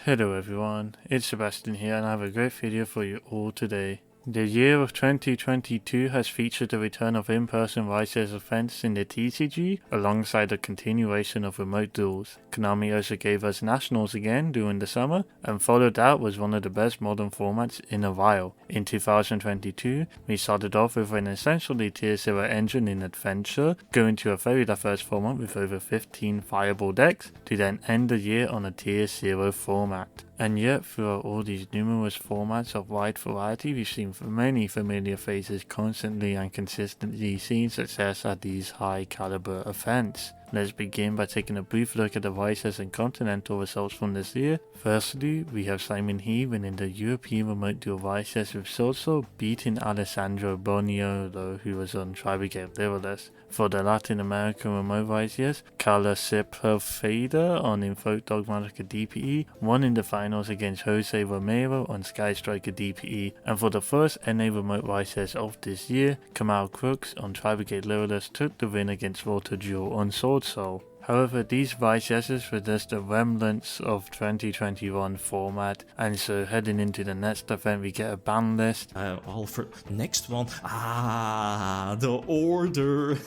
Hello everyone, it's Sebastian here and I have a great video for you all today. The year of 2022 has featured the return of in-person Rise events in the TCG, alongside the continuation of remote duels. Konami also gave us Nationals again during the summer, and followed that was one of the best modern formats in a while. In 2022, we started off with an essentially tier 0 engine in Adventure, going to a very diverse format with over 15 viable decks, to then end the year on a tier 0 format. And yet, throughout all these numerous formats of wide variety, we've seen many familiar faces constantly and consistently seeing success at these high caliber events. Let's begin by taking a brief look at the Vices and Continental results from this year. Firstly, we have Simon He winning the European Remote Duel Vices with Sozo, beating Alessandro Boniolo, who was on Tribegate Literalist. For the Latin American Remote Vices, Carla Sepulveda on Invoke Dogmatica DPE won in the finals against Jose Romero on Sky Striker DPE. And for the first NA Remote Vices of this year, Kamal Crooks on Tribegate Literalist took the win against Volta Duel on Sword Soul. However, these Vices were just the remnants of 2021 format, and so heading into the next event we get a ban list. For next one, the order,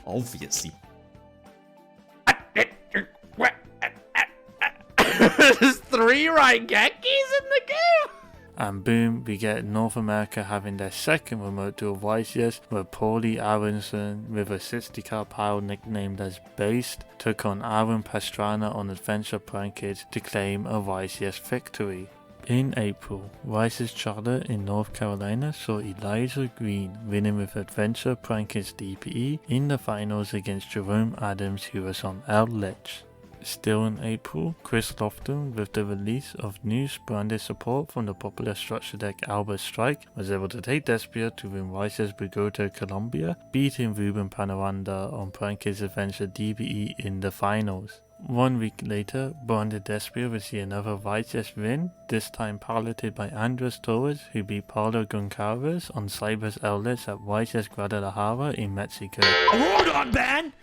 obviously. There's 3 Raigekis in the game! And boom, we get North America having their second remote duel Vices, where Paulie Aronson, with a 60-card pile nicknamed as Based, took on Aaron Pastrana on Adventure Prankage to claim a Vices victory. In April, Vices Charlotte in North Carolina saw Eliza Green winning with Adventure Prankage DPE in the finals against Jerome Adams, who was on Outledge. Still in April, Chris Lofton, with the release of new branded support from the popular structure deck Albert Strike, was able to take Despia to win Vices Bogota Colombia, beating Ruben Panoranda on Prankage Adventure DPE in the finals. 1 week later, Branded Despia would see another Vices win, this time piloted by Andres Torres, who beat Paulo Goncalves on Cyber's outlets at Vices Guadalajara in Mexico. Hold on, man!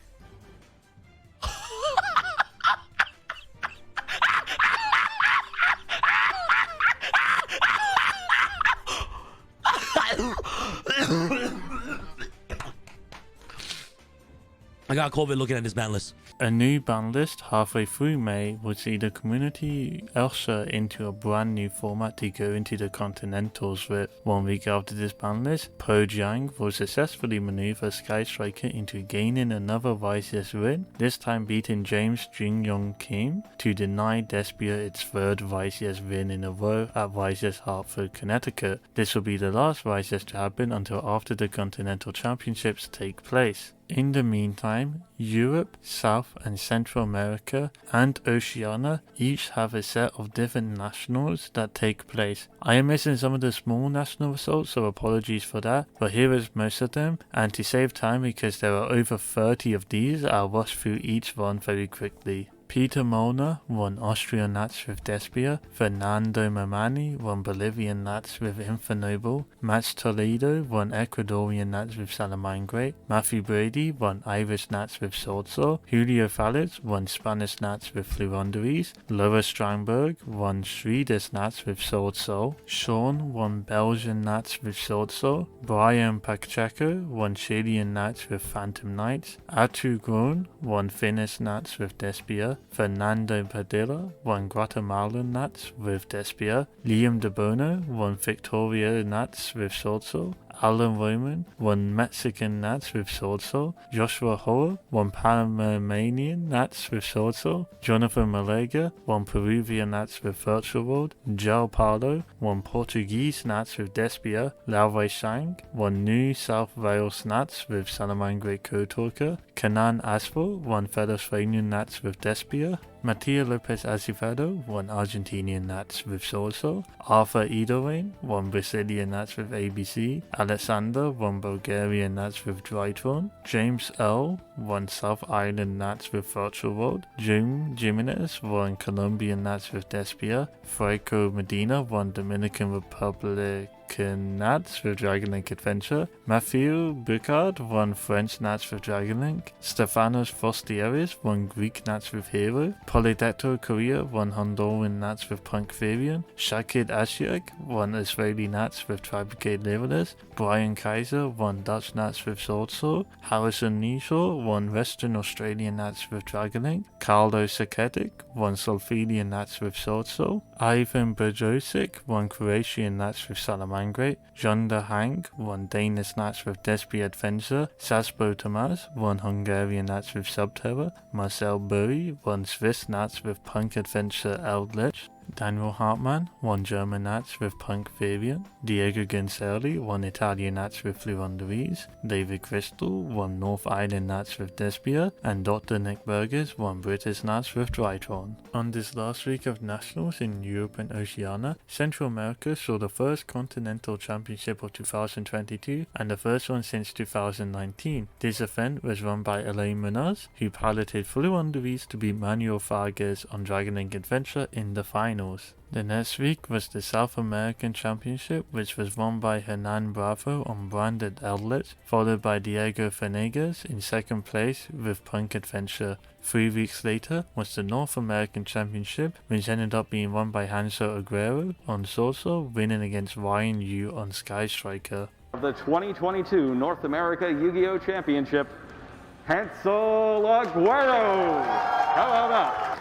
I got COVID looking at this ban list. A new ban list halfway through May would see the community usher into a brand new format to go into the Continentals with. 1 week after this ban list, Po Jiang will successfully maneuver Sky Striker into gaining another Vices win, this time beating James Jin Young Kim to deny Despia its third Vices win in a row at Vices Hartford, Connecticut. This will be the last Vices to happen until after the Continental Championships take place. In the meantime, Europe, South and Central America and Oceania each have a set of different nationals that take place. I am missing some of the small national results, so apologies for that, but here is most of them, and to save time because there are over 30 of these, I'll rush through each one very quickly. Peter Molnar won Austrian Nats with Despia, Fernando Mamani won Bolivian Nats with Infernoble, Max Toledo won Ecuadorian Nats with Salamangre, Matthew Brady won Irish Nats with Swordsaw, Julio Fallets won Spanish Nats with Fluronderies, Laura Strangberg won Swedish Nats with Swordsaw, Sean won Belgian Nats with Swordsaw, Brian Pacheco won Chilean Nats with Phantom Knights, Atu Grun won Finnish Nats with Despia, Fernando Padilla won Guatemalan Nats with Despia, Liam De Bono won Victoria Nats with Swordsaw, Alan Roman won Mexican Nats with Swordsaw, Joshua Hoare won Panamanian Nats with Swordsaw, Jonathan Malega won Peruvian Nats with Virtual World, João Paulo won Portuguese Nats with Despia, Lao Wei Shang won New South Wales Nats with Salamangre Kotorka, Kanan Asfo won Fedosvanian Nats with Despia, Matia Lopez Azevedo won Argentinian Nats with Swordsaw, Arthur Edowain won Brazilian Nats with ABC, Alexander won Bulgarian Nats with Drytron, James L won South Island Nats with Virtual World, Jim Jimenez won Colombian Nats with Despia, Franco Medina won Dominican Republic American Nats with Dragon Link Adventure. Mathieu Boucard won French Nats with Dragon Link. Stefanos Fostieris won Greek Nats with Hero. Polydecto Korea won Honduran Nats with Punk Variant. Shakid Ashiek won Israeli Nats with Tri-Brigade Levelers. Brian Kaiser won Dutch Nats with Sword Soul. Harrison Nishaw won Western Australian Nats with Dragon Link. Carlo Saketic won Solfelian Nats with Sword Soul. Ivan Bajosic won Croatian Nats with Salamangrate. Janda Hang won Danish Nats with Despi Adventure. Saspo Tomas won Hungarian Nats with Subterra. Marcel Burry won Swiss Nats with Punk Adventure Eldritch. Daniel Hartmann won German Nats with Punk Variant. Diego Goncelli won Italian Nats with Fluanderies. David Crystal won North Island Nats with Despia. And Dr. Nick Burgess won British Nats with Drytron. On this last week of Nationals in Europe and Oceania, Central America saw the first Continental Championship of 2022 and the first one since 2019. This event was run by Elaine Munoz, who piloted Fluanderies to beat Manuel Vargas on Dragon Link Adventure in the final. The next week was the South American Championship, which was won by Hernan Bravo on branded Eldritch, followed by Diego Venegas in second place with Punk Adventure. 3 weeks later was the North American Championship, which ended up being won by Hanso Aguero on Sorso, winning against Ryan Yu on Sky Striker. The 2022 North America Yu-Gi-Oh! Championship, Hansel Aguero. How about that?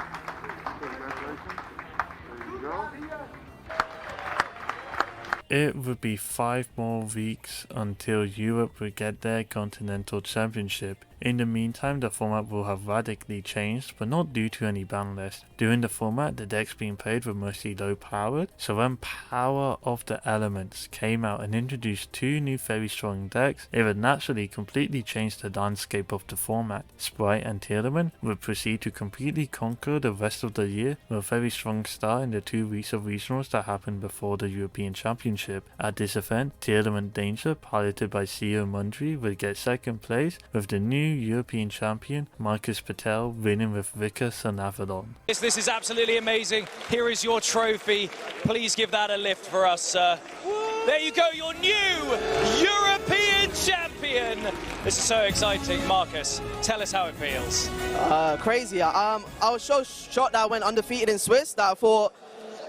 It would be 5 more weeks until Europe would get their Continental Championship. In the meantime, the format will have radically changed, but not due to any ban list. During the format, the decks being played were mostly low powered, so when Power of the Elements came out and introduced 2 new very strong decks, it would naturally completely change the landscape of the format. Sprite and Teardomen would proceed to completely conquer the rest of the year with a very strong start in the 2 weeks of regionals that happened before the European Championship. At this event, Teardomen Danger, piloted by CEO Mundry, would get second place, with the new European champion Marcus Patel winning with Vika Sanavalon. This is absolutely amazing. Here is your trophy. Please give that a lift for us, sir. There you go, your new European champion. This is so exciting. Marcus, tell us how it feels. Crazy. I was so shocked that I went undefeated in Swiss that I thought,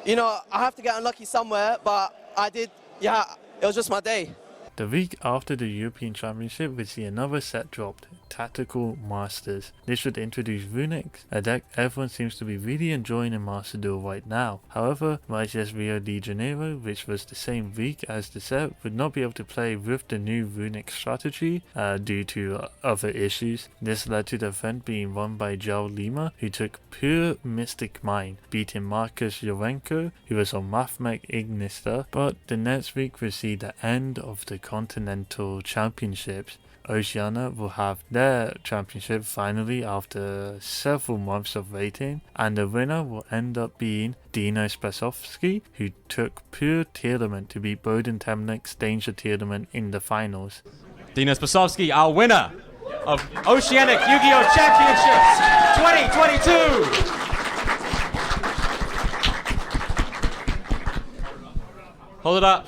you know, I have to get unlucky somewhere, but I did. Yeah, it was just my day. The week after the European Championship, we see another set dropped, Tactical Masters. This would introduce Runix, a deck everyone seems to be really enjoying in Master Duel right now. However, YCS Rio de Janeiro, which was the same week as the set, would not be able to play with the new Runix strategy due to other issues. This led to the event being won by João Lima, who took pure Mystic Mind, beating Marcus Jorenko, who was on Mathmech Ignista. But the next week we see the end of the Continental Championships. Oceania will have their championship finally after several months of waiting, and the winner will end up being Dino Spasovsky, who took pure Teardomen to beat Boden Temnik's Danger Teardomen in the finals. Dino Spasovsky, our winner of Oceanic Yu-Gi-Oh! Championships 2022! Hold it up.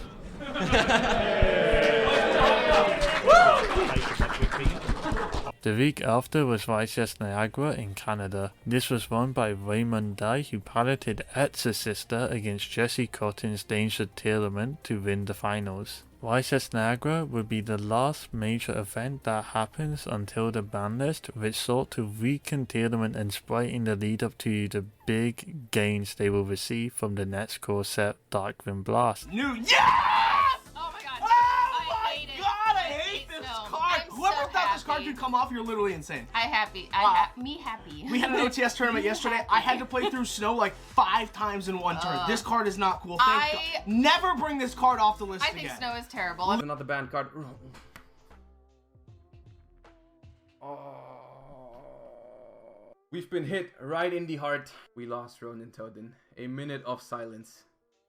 The week after was YCS Niagara in Canada. This was won by Raymond Dye, who piloted Etza's sister against Jesse Cotton's Danger Teardomen to win the finals. YCS Niagara would be the last major event that happens until the ban list, which sought to weaken Teardomen and Sprite in the lead up to the big gains they will receive from the next core set Darkwind Blast. This card could come off, you're literally insane. Me happy. We had an OTS tournament yesterday. I had to play through snow like 5 times in one turn. This card is not cool. Thank God. Never bring this card off the list again. I think snow is terrible. Another banned card. We've been hit right in the heart. We lost Ronin Toden. A minute of silence.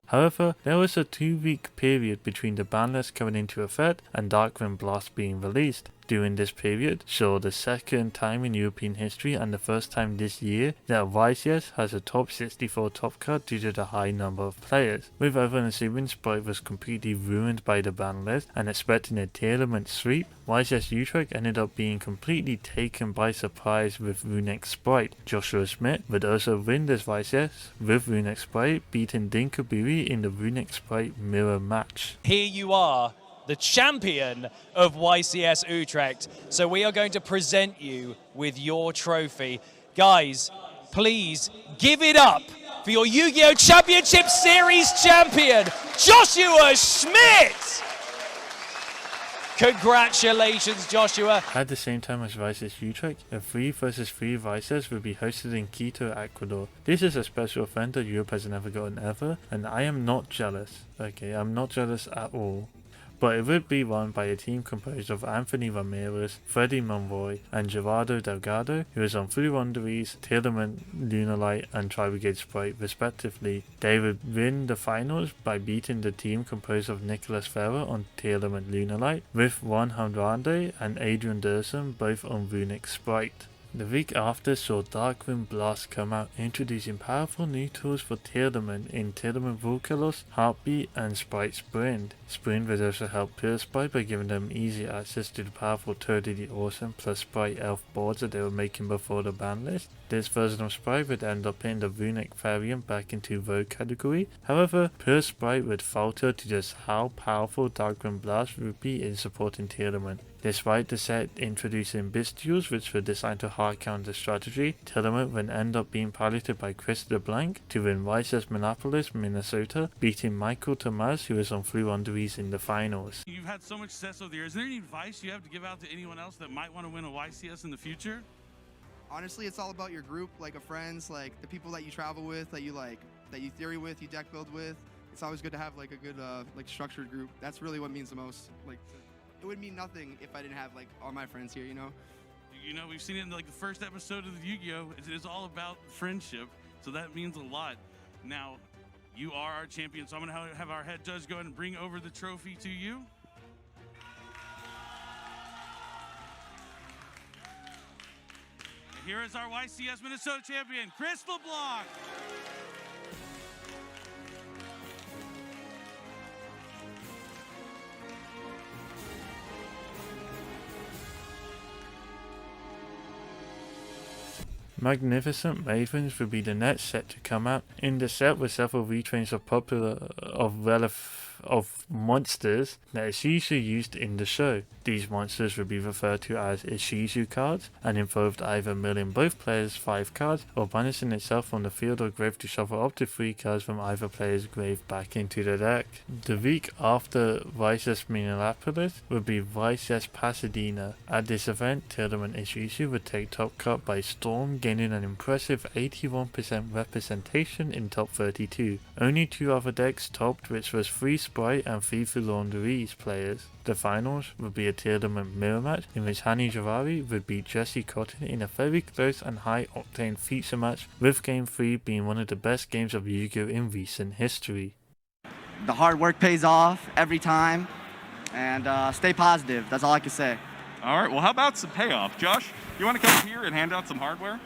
However, there was a 2-week period between the ban list coming into effect and Darkwind Blast being released. during this period, saw the second time in European history and the first time this year that YCS has a top 64 top card due to the high number of players. With everyone assuming Sprite was completely ruined by the ban list and expecting a tournament sweep, YCS Utrecht ended up being completely taken by surprise with Runex Sprite. Joshua Smith would also win this YCS with Runex Sprite, beating Dinkaburi in the Runex Sprite mirror match. Here you are, the champion of YCS Utrecht. So we are going to present you with your trophy. Guys, please give it up for your Yu-Gi-Oh! Championship Series champion, Joshua Schmidt! Congratulations, Joshua. At the same time as YCS Utrecht, a 3 vs 3 YCS will be hosted in Quito, Ecuador. This is a special event that Europe has never gotten ever, and I am not jealous. Okay, I'm not jealous at all. But it would be run by a team composed of Anthony Ramirez, Freddie Monroy, and Gerardo Delgado, who is on Free Wanderers, Tournament Lunalight, and Tri-Brigade Sprite respectively. They would win the finals by beating the team composed of Nicholas Ferrer on Tournament Lunalight, with Juan Andrade and Adrian Durson both on Runic Sprite. The week after saw Darkwind Blast come out, introducing powerful new tools for Tournament in Tournament Vulcalos, Heartbeat, and Sprite Sprint. Sprint would also help Pure Sprite by giving them easy access to the powerful Totally Awesome plus Sprite Elf boards that they were making before the ban list. This version of Sprite would end up putting the Runic variant back into Vogue category. However, Pure Sprite would falter to just how powerful Darkwind Blast would be in supporting Tournament. Despite the set introducing Bestials, which were designed to hard counter strategy, Tournament would end up being piloted by Chris LeBlanc to win YCS Minneapolis, Minnesota, beating Michael Tomas, who was on Free Wanderers in the finals. You've had so much success over the years. Is there any advice you have to give out to anyone else that might want to win a YCS in the future? Honestly, it's all about your group, like of friends, like the people that you travel with, that you theory with, you deck build with. It's always good to have like a good structured group. That's really what means the most. It would mean nothing if I didn't have like all my friends here, you know? You know, we've seen it in like the first episode of the Yu-Gi-Oh! It is all about friendship, so that means a lot. Now, you are our champion, so I'm gonna have our head judge go ahead and bring over the trophy to you. Here is our YCS Minnesota champion, Chris LeBlanc. Magnificent Ravens would be the next set to come out. In the set were several retrains of monsters that Ishizu used in the show. These monsters would be referred to as Ishizu cards and involved either milling both players' 5 cards or banishing itself from the field or grave to shuffle up to 3 cards from either player's grave back into the deck. The week after YCS Minneapolis would be YCS Pasadena. At this event, Tournament Ishizu would take top cut by storm, gaining an impressive 81% representation in top 32. Only 2 other decks topped, which was 3 Sprite and 3 Laundries players. The finals would be a Tournament mirror match in which Hani Javari would beat Jesse Cotton in a very close and high octane feature match, with Game 3 being one of the best games of Yu-Gi-Oh! In recent history. The hard work pays off every time, and stay positive. That's all I can say. All right, well, how about some payoff? Josh, you want to come here and hand out some hardware?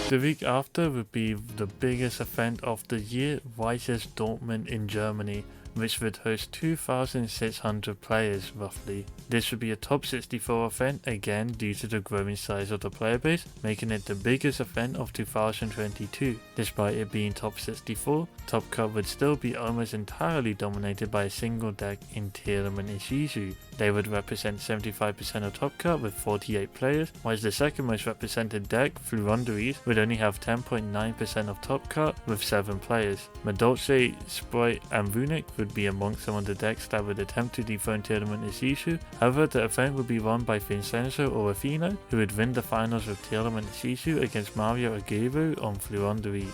The week after would be the biggest event of the year, YCS Dortmund in Germany, which would host 2,600 players roughly. This would be a top 64 event again due to the growing size of the player base, making it the biggest event of 2022. Despite it being top 64, Top Cut would still be almost entirely dominated by a single deck in Tournament Ishizu. They would represent 75% of Top Cut with 48 players, whilst the second most represented deck, Fluronderies, would only have 10.9% of Top Cut with 7 players. Madolce, Sprite and Runic would would be among some of the decks that would attempt to dethrone Tournament Ishishu. However, the event would be won by Vincenzo or Athena, who would win the finals of Tournament Ishishu against Mariah or Gaur on Fluenderies.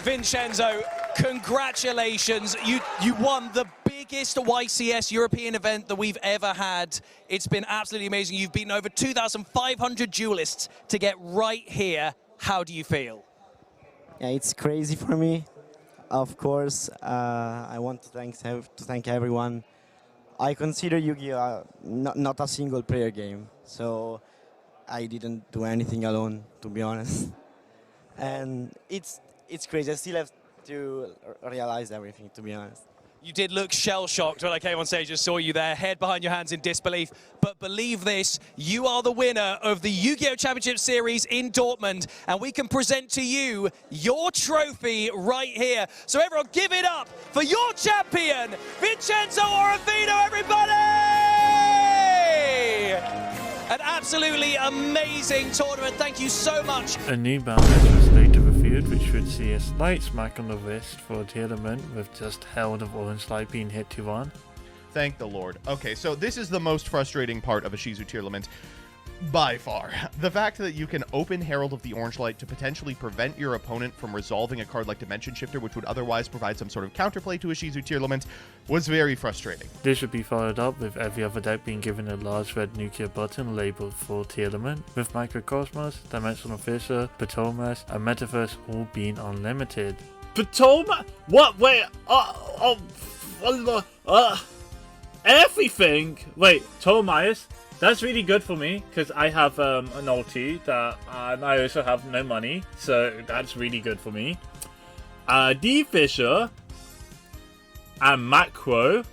Vincenzo, congratulations. You won the biggest YCS European event that we've ever had. It's been absolutely amazing. You've beaten over 2,500 duelists to get right here. How do you feel? Yeah, it's crazy for me. Of course, I want to thank everyone. I consider Yu-Gi-Oh! Not a single player game, so I didn't do anything alone, to be honest. And it's crazy. I still have to realize everything, to be honest. You did look shell-shocked when I came on stage and saw you there, head behind your hands in disbelief. But believe this, you are the winner of the Yu-Gi-Oh! Championship Series in Dortmund, and we can present to you your trophy right here. So everyone, give it up for your champion, Vincenzo Oravino, everybody! An absolutely amazing tournament. Thank you so much. A new boundary was later revealed, which would see a slight smack on the wrist for a tournament with just Herald of Orange Light being hit to one. Thank the Lord. Okay, so this is the most frustrating part of a Shizu Tournament by far. The fact that you can open Herald of the Orange Light to potentially prevent your opponent from resolving a card like Dimension Shifter, which would otherwise provide some sort of counterplay to a Shizu Tournament, was very frustrating. This would be followed up with every other deck being given a large red nuclear button labeled Full Tournament, with Microcosmos, Dimensional Fissure, Ptolemus, and Metaverse all being unlimited. Ptolemus? What? Wait, everything? Wait, Ptolemus? That's really good for me, because I have an ulti that I also have no money, so that's really good for me. D-Fisher and Macro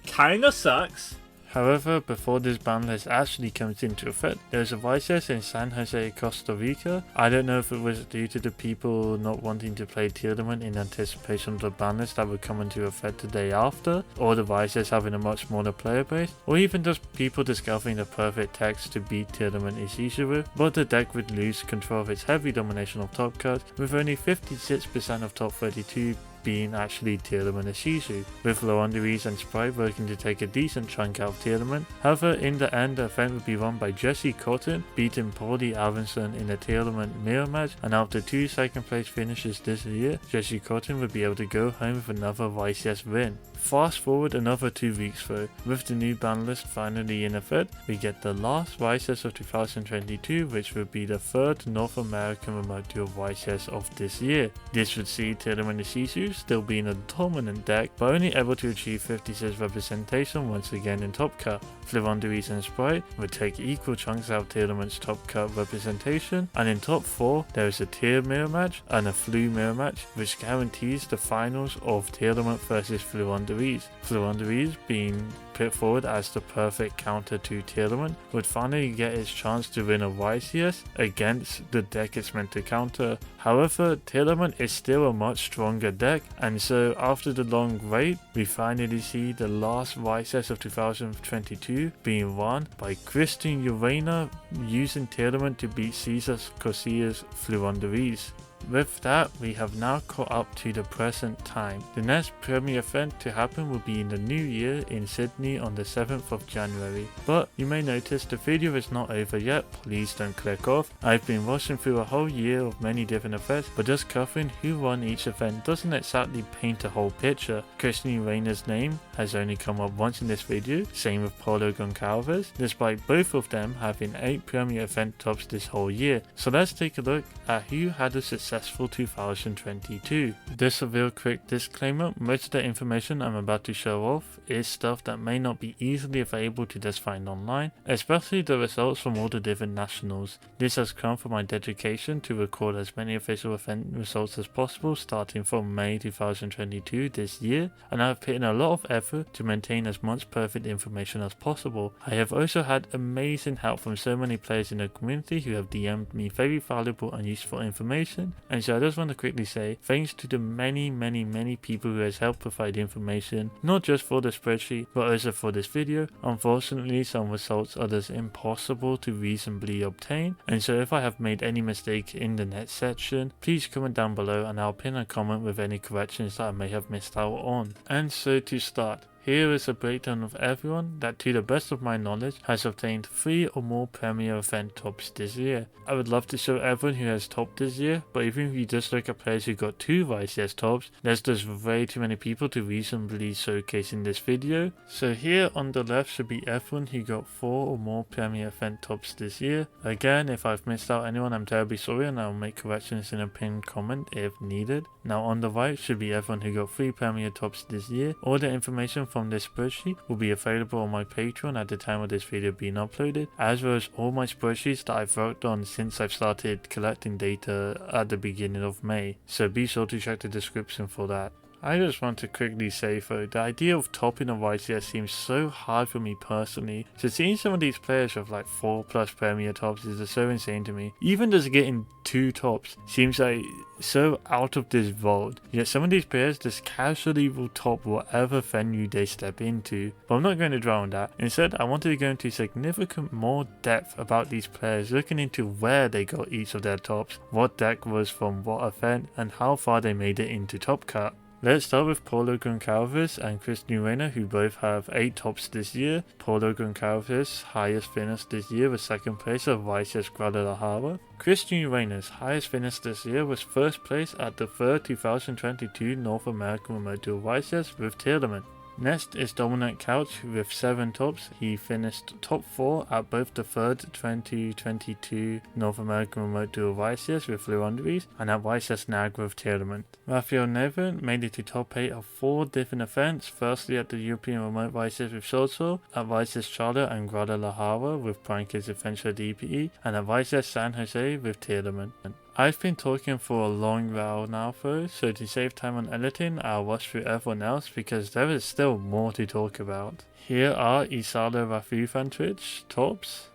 kinda sucks. However, before this ban list actually comes into effect, there's a YCS in San Jose, Costa Rica. I don't know if it was due to the people not wanting to play tournament in anticipation of the ban list that would come into effect the day after, or the YCS having a much smaller player base, or even just people discovering the perfect text to beat tournament Ishishu with, but the deck would lose control of its heavy domination of top cards, with only 56% of top 32 being actually Tournament Ishishu, with Fluenderies and Sprite working to take a decent chunk out of Tournament. However, in the end, the event would be won by Jesse Cotton, beating Paulie Aronson in a Tournament mirror match, and after 2 second place finishes this year, Jesse Cotton would be able to go home with another YCS win. Fast forward another 2 weeks though, with the new ban list finally in effect, we get the last YCS of 2022, which would be the 3rd North American Remote Duel YCS of this year. This would see Tournament Ishishu still being a dominant deck, but only able to achieve 56 representation once again in top cut. Fluenderies and Sprite would take equal chunks out of Tournament's top cut representation, and in top 4 there is a tier mirror match and a Flu mirror match, which guarantees the finals of Tournament versus Fluenderies. Fluenderies being put forward as the perfect counter to Tournament would finally get its chance to win a YCS against the deck it's meant to counter. However, Tournament is still a much stronger deck, and so after the long wait, we finally see the last YCS of 2022 being won by Christian Urena using Tournament to beat Cesar Corsia's Fluenderies. With that, we have now caught up to the present time. The next premier event to happen will be in the new year in Sydney on the 7th of January. But you may notice the video is not over yet, please don't click off. I've been rushing through a whole year of many different events, but just covering who won each event doesn't exactly paint a whole picture. Christian Urena's name has only come up once in this video, same with Paulo Goncalves, despite both of them having 8 premier event tops this whole year. So let's take a look at who had a successful 2022. Just a real quick disclaimer, most of the information I'm about to show off is stuff that may not be easily available to just find online, especially the results from all the different nationals. This has come from my dedication to record as many official event results as possible starting from May 2022 this year, and I have put in a lot of effort to maintain as much perfect information as possible. I have also had amazing help from so many players in the community who have DM'd me very valuable and useful information, And so I just want to quickly say thanks to the many people who has helped provide information, not just for the spreadsheet but also for this video. Unfortunately, some results are just impossible to reasonably obtain, and so if I have made any mistake in the next section, please comment down below and I'll pin a comment with any corrections that I may have missed out on. And so to start, here is a breakdown of everyone that to the best of my knowledge has obtained 3 or more Premier event tops this year. I would love to show everyone who has topped this year, but even if you just look at players who got 2 YCS tops, there's just way too many people to reasonably showcase in this video. So here on the left should be everyone who got 4 or more Premier event tops this year. Again, if I've missed out anyone, I'm terribly sorry and I'll make corrections in a pinned comment if needed. Now on the right should be everyone who got 3 Premier tops this year. All the information from this spreadsheet will be available on my Patreon at the time of this video being uploaded, as well as all my spreadsheets that I've worked on since I've started collecting data at the beginning of May, so be sure to check the description for that. I just want to quickly say though, the idea of topping a YCS seems so hard for me personally, so seeing some of these players with like 4+ Premier tops is just so insane to me. Even just getting 2 tops seems like so out of this world, yet some of these players just casually will top whatever venue they step into. But I'm not going to dwell on that. Instead, I wanted to go into significant more depth about these players, looking into where they got each of their tops, what deck was from what event, and how far they made it into Top Cut. Let's start with Paulo Goncalves and Christian Reina, who both have 8 tops this year. Paulo Goncalves' highest finish this year was 2nd place at YCS Guadalajara. Christian Reina's highest finish this year was 1st place at the 3rd 2022 North American Remote Duel YCS with Tiedemann. Next is Dominic Couch with 7 tops. He finished top 4 at both the 3rd 2022 North American Remote Duel YCS with Lewanderies and at YCS NAG with Tiedemann. Raphael Nevin made it to top 8 of 4 different events, firstly at the European Remote YCS with Sozo, at YCS Charlotte and Guadalajara with Prankers Adventure DPE, and at YCS San Jose with Tiedemann. I've been talking for a long while now though, so to save time on editing, I'll rush through everyone else because there is still more to talk about. Here are Isala Rafifantrich tops.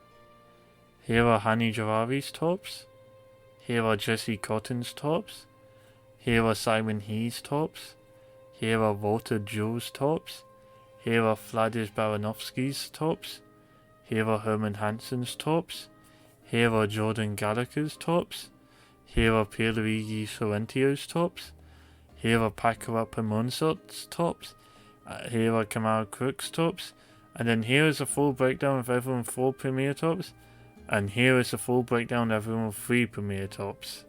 Here are Hani Jarari's tops. Here are Jesse Cotton's tops. Here are Simon He's tops. Here are Walter Jules' tops. Here are Vladis Baranovsky's tops. Here are Herman Hansen's tops. Here are Jordan Gallagher's tops. Here are Pierluigi Sorrentio's tops. Here are Pakara Pamonsot's tops. Here are Kamal Crook's tops. And then here is a full breakdown of everyone with 4 Premier tops. And here is a full breakdown of everyone with 3 Premier tops.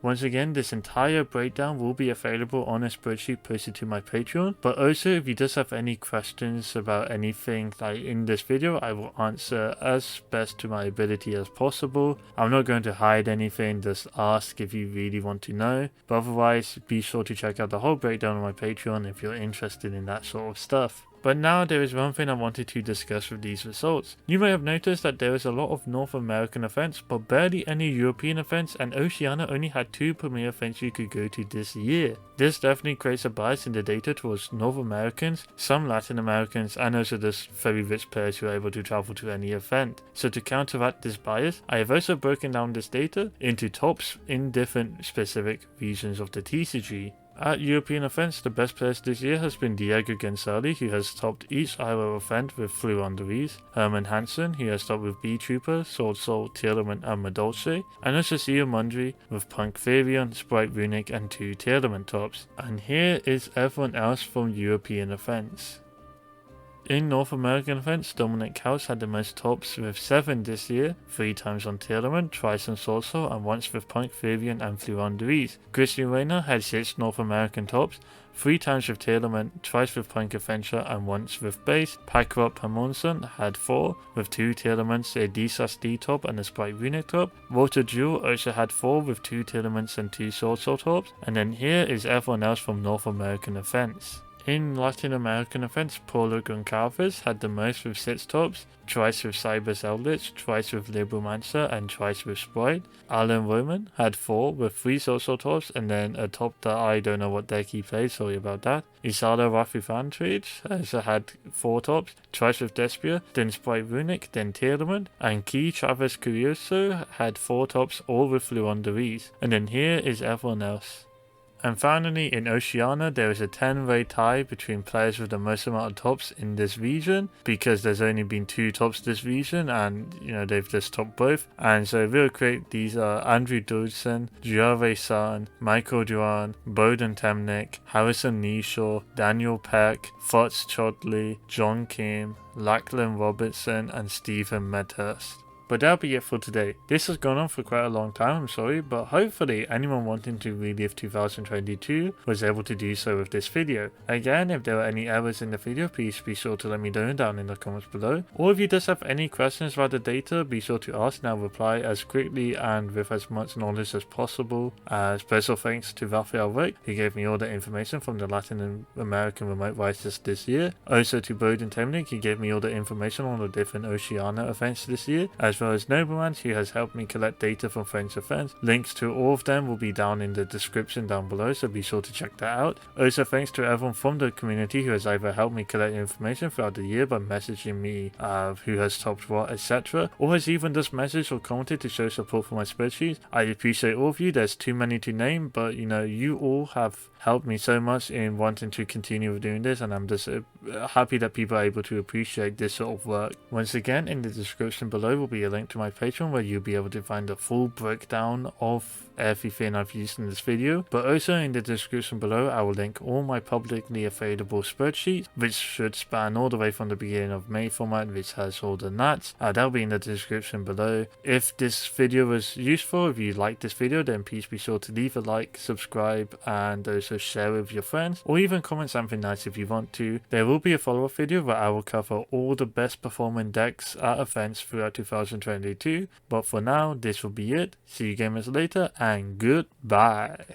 Once again, this entire breakdown will be available on a spreadsheet posted to my Patreon, but also if you just have any questions about anything like in this video, I will answer as best to my ability as possible. I'm not going to hide anything, just ask if you really want to know, but otherwise be sure to check out the whole breakdown on my Patreon if you're interested in that sort of stuff. But now there is one thing I wanted to discuss with these results. You may have noticed that there is a lot of North American events, but barely any European events, and Oceania only had 2 Premier events you could go to this year. This definitely creates a bias in the data towards North Americans, some Latin Americans, and also just very rich players who are able to travel to any event. So to counteract this bias, I have also broken down this data into tops in different specific regions of the TCG. At European events, the best players this year has been Diego Gonzalez, who has topped each Iowa event with Fluanderies, Herman Hansen, who has topped with B-Trooper, Sword Soul, Tiedemann and Madolce, and also Sia Mundry with Punk Varian, Sprite Runic and 2 Tiedemann tops. And here is everyone else from European events. In North American events, Dominic Couch had the most tops with 7 this year, 3 times on Tiedemann, twice on Sword Soul and once with Punk Varian and Fluanderies. Christian Reina had 6 North American tops, 3 times with Tiedemann, twice with Punk Adventure and once with Base. Pakrop Hermonsen had 4, with 2 Tiedemanns, a D-Sus D top and a Sprite Runic top. Walter Jewell also had 4 with 2 Tiedemanns and 2 Sword Soul tops. And then here is everyone else from North American events. In Latin American events, Paulo Goncalves had the most with 6 tops, twice with Cybers Eldritch, twice with Libromancer, and twice with Sprite. Alan Roman had 4 with 3 social tops, and then a top that I don't know what deck he played, sorry about that. Isada Rafifantrich also had 4 tops, twice with Despia, then Sprite Runic, then Tearlament, and Key Travis Curioso had 4 tops, all with Fluonderies. And then here is everyone else. And finally, in Oceania, there is a 10-way tie between players with the most amount of tops in this region, because there's only been 2 tops this region, and they've just topped both. And so real quick, these are Andrew Dodson, Giove San, Michael Duran, Bowden Temnick, Harrison Neeshaw, Daniel Peck, Futz Chodley, John Kim, Lachlan Robertson, and Stephen Medhurst. But that'll be it for today. This has gone on for quite a long time, I'm sorry, but hopefully anyone wanting to relive 2022 was able to do so with this video. Again, if there are any errors in the video, please be sure to let me know down in the comments below. Or if you just have any questions about the data, be sure to ask and I'll reply as quickly and with as much knowledge as possible. Special thanks to Raphael Rick, who gave me all the information from the Latin American remote writers this year. Also to Bowden Temnick, who gave me all the information on the different Oceania events this year, as well as Nobleman, who has helped me collect data from friends of friends. Links to all of them will be down in the description down below, so be sure to check that out. Also thanks to everyone from the community who has either helped me collect information throughout the year by messaging me who has topped what, etc., or has even just messaged or commented to show support for my spreadsheets. I appreciate all of you. There's too many to name, but you all have helped me so much in wanting to continue doing this, and I'm just happy that people are able to appreciate this sort of work. Once again, in the description below will be a link to my Patreon where you'll be able to find a full breakdown of everything I've used in this video, but also in the description below I will link all my publicly available spreadsheets, which should span all the way from the beginning of May format, which has all the nuts. That'll be in the description below. If this video was useful, if you liked this video, then please be sure to leave a like, subscribe, and also share with your friends, or even comment something nice if you want to. There will be a follow-up video where I will cover all the best performing decks at events throughout 2022, but for now this will be it. See you gamers later, and goodbye.